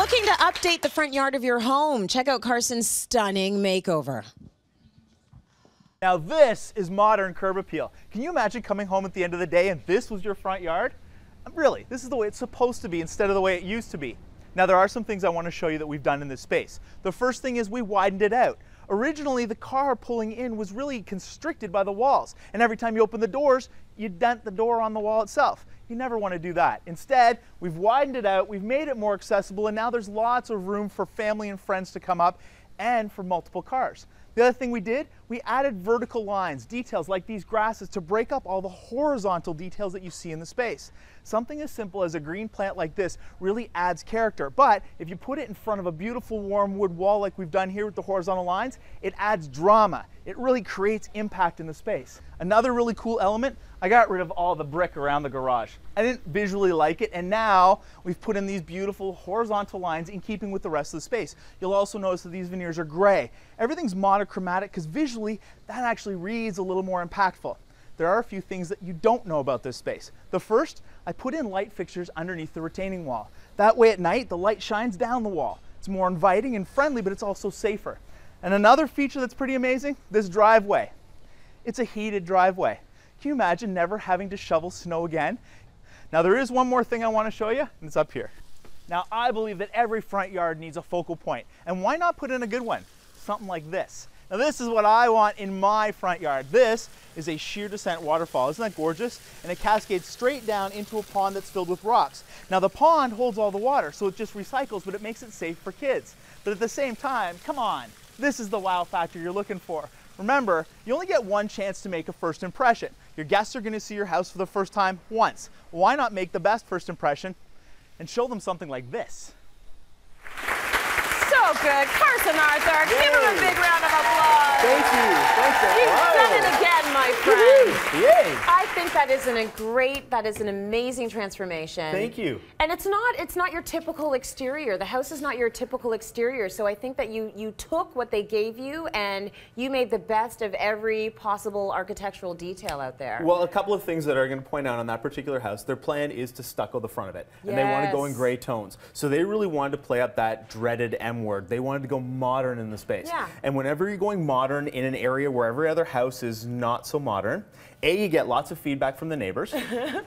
Looking to update the front yard of your home? Check out Carson's stunning makeover. Now this is modern curb appeal. Can you imagine coming home at the end of the day and this was your front yard? Really, this is the way it's supposed to be instead of the way it used to be. Now there are some things I want to show you that we've done in this space. The first thing is we widened it out. Originally the car pulling in was really constricted by the walls, and every time you open the doors, you dent the door on the wall itself. You never want to do that. Instead, we've widened it out, we've made it more accessible, and now there's lots of room for family and friends to come up and for multiple cars. The other thing we did, we added vertical lines, details like these grasses to break up all the horizontal details that you see in the space. Something as simple as a green plant like this really adds character, but if you put it in front of a beautiful warm wood wall like we've done here with the horizontal lines, it adds drama. It really creates impact in the space. Another really cool element, I got rid of all the brick around the garage. I didn't visually like it, and now we've put in these beautiful horizontal lines in keeping with the rest of the space. You'll also notice that these veneers are gray. Everything's monochromatic because visually that actually reads a little more impactful. There are a few things that you don't know about this space. The first, I put in light fixtures underneath the retaining wall. That way at night, the light shines down the wall. It's more inviting and friendly, but it's also safer. And another feature that's pretty amazing, this driveway. It's a heated driveway. Can you imagine never having to shovel snow again? Now there is one more thing I want to show you, and it's up here. Now I believe that every front yard needs a focal point, and why not put in a good one? Something like this. Now this is what I want in my front yard. This is a sheer descent waterfall. Isn't that gorgeous? And it cascades straight down into a pond that's filled with rocks. Now the pond holds all the water, so it just recycles, but it makes it safe for kids. But at the same time, come on, this is the wow factor you're looking for. Remember, you only get one chance to make a first impression. Your guests are going to see your house for the first time once. Why not make the best first impression and show them something like this? So good. Carson Arthur, give him a big round of applause. Thank you. Thanks a You've lot. done it again, my friend. Yay. I think that is an amazing transformation. Thank you. And it's not your typical exterior. The house is not your typical exterior. So I think that you took what they gave you and you made the best of every possible architectural detail out there. Well, a couple of things that are going to point out on that particular house. Their plan is to stucco the front of it. And they want to go in gray tones. So they really wanted to play up that dreaded M word. They wanted to go modern in the space. Yeah. And whenever you're going modern in an area where every other house is not so modern, you get lots of feedback from the neighbors.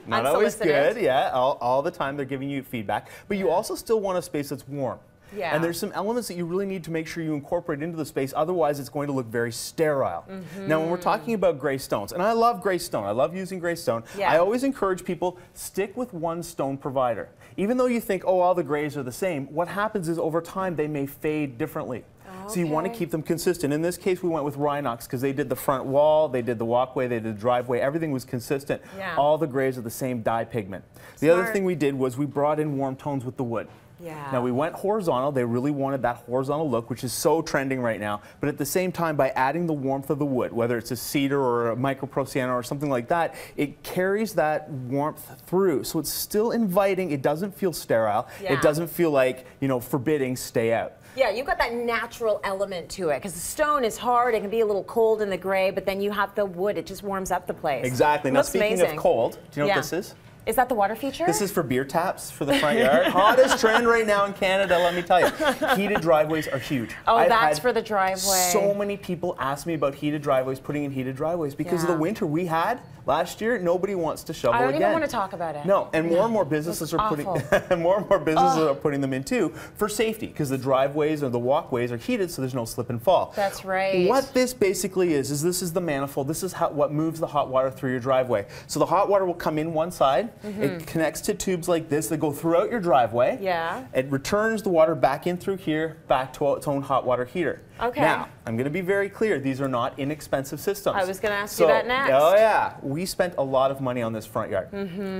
Not always good, yeah, all the time they're giving you feedback. But you also still want a space that's warm. Yeah. And there's some elements that you really need to make sure you incorporate into the space, otherwise it's going to look very sterile. Now when we're talking about gray stones, and I love gray stone, I love using gray stone, I always encourage people, stick with one stone provider. Even though you think, oh, all the grays are the same, what happens is over time they may fade differently. So you want to keep them consistent. In this case, we went with Rhinox because they did the front wall, they did the walkway, they did the driveway, everything was consistent. Yeah. All the grays are the same dye pigment. The other thing we did was we brought in warm tones with the wood. Yeah. Now we went horizontal. They really wanted that horizontal look, which is so trending right now. But at the same time, by adding the warmth of the wood, whether it's a cedar or a micro sienna or something like that, it carries that warmth through. So it's still inviting. It doesn't feel sterile. Yeah. It doesn't feel like, you know, forbidding, stay out. Yeah, you've got that natural element to it because the stone is hard. It can be a little cold in the gray, but then you have the wood. It just warms up the place. Exactly. Now, speaking of cold, do you know what this is? Is that the water feature? This is for beer taps for the front yard. Hottest trend right now in Canada, let me tell you. Heated driveways are huge. Oh, that's for the driveway. So many people ask me about heated driveways, putting in heated driveways, because of the winter we had last year. Nobody wants to shovel again. I don't even want to talk about it. No, and more and more businesses are putting are putting them in too for safety, because the driveways or the walkways are heated, so there's no slip and fall. That's right. What this basically is this is the manifold. This is what moves the hot water through your driveway. So the hot water will come in one side. It connects to tubes like this that go throughout your driveway. Yeah. It returns the water back in through here, back to its own hot water heater. Okay. Now, I'm going to be very clear. These are not inexpensive systems. I was going to ask you that next. Oh yeah. We spent a lot of money on this front yard.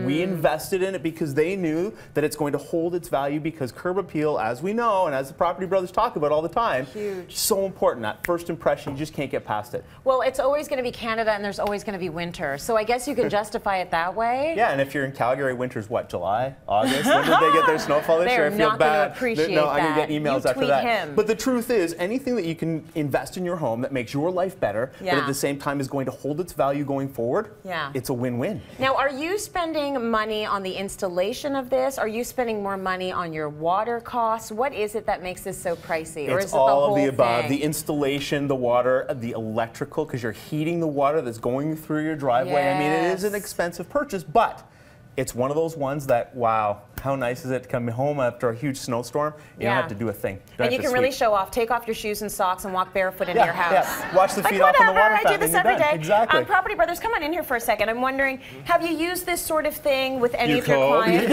We invested in it because they knew that it's going to hold its value, because curb appeal, as we know, and as the Property Brothers talk about all the time, huge. So important. That first impression, you just can't get past it. Well, it's always going to be Canada, and there's always going to be winter. So I guess you can justify it that way. Yeah, and if here in Calgary, winter's what, July, August? When did they get their snowfall this year? I feel bad. No, I'm going to get emails after that. Him. But the truth is, anything that you can invest in your home that makes your life better, but at the same time is going to hold its value going forward, it's a win-win. Now, are you spending money on the installation of this? Are you spending more money on your water costs? What is it that makes this so pricey? Or is it all the whole of the above. thing? The installation, the water, the electrical, because you're heating the water that's going through your driveway. I mean, it is an expensive purchase, but it's one of those ones that, wow, how nice is it to come home after a huge snowstorm? You don't have to do a thing. And you can really show off. Take off your shoes and socks and walk barefoot into your house. Yeah. Watch the feet off on the water fountain. I do this every day. Exactly. Property Brothers, come on in here for a second. I'm wondering, have you used this sort of thing with any of your clients?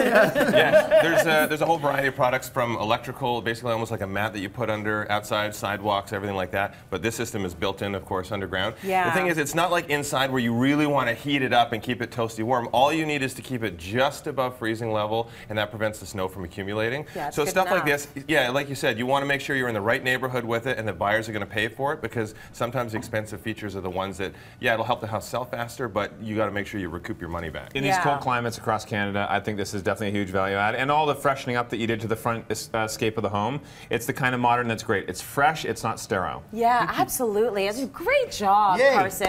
There's a whole variety of products, from electrical, basically almost like a mat that you put under outside sidewalks, everything like that. But this system is built in, of course, underground. The thing is, it's not like inside where you really want to heat it up and keep it toasty warm. All you need is to keep it just above freezing level, and that prevents the snow from accumulating. So stuff like this, like you said, you want to make sure you're in the right neighborhood with it and that buyers are going to pay for it, because sometimes the expensive features are the ones that, it'll help the house sell faster, but you got to make sure you recoup your money back. In these cold climates across Canada, I think this is definitely a huge value add. And all the freshening up that you did to the front escape of the home, it's the kind of modern that's great. It's fresh, it's not sterile. Yeah, absolutely. It's a great job, Carson.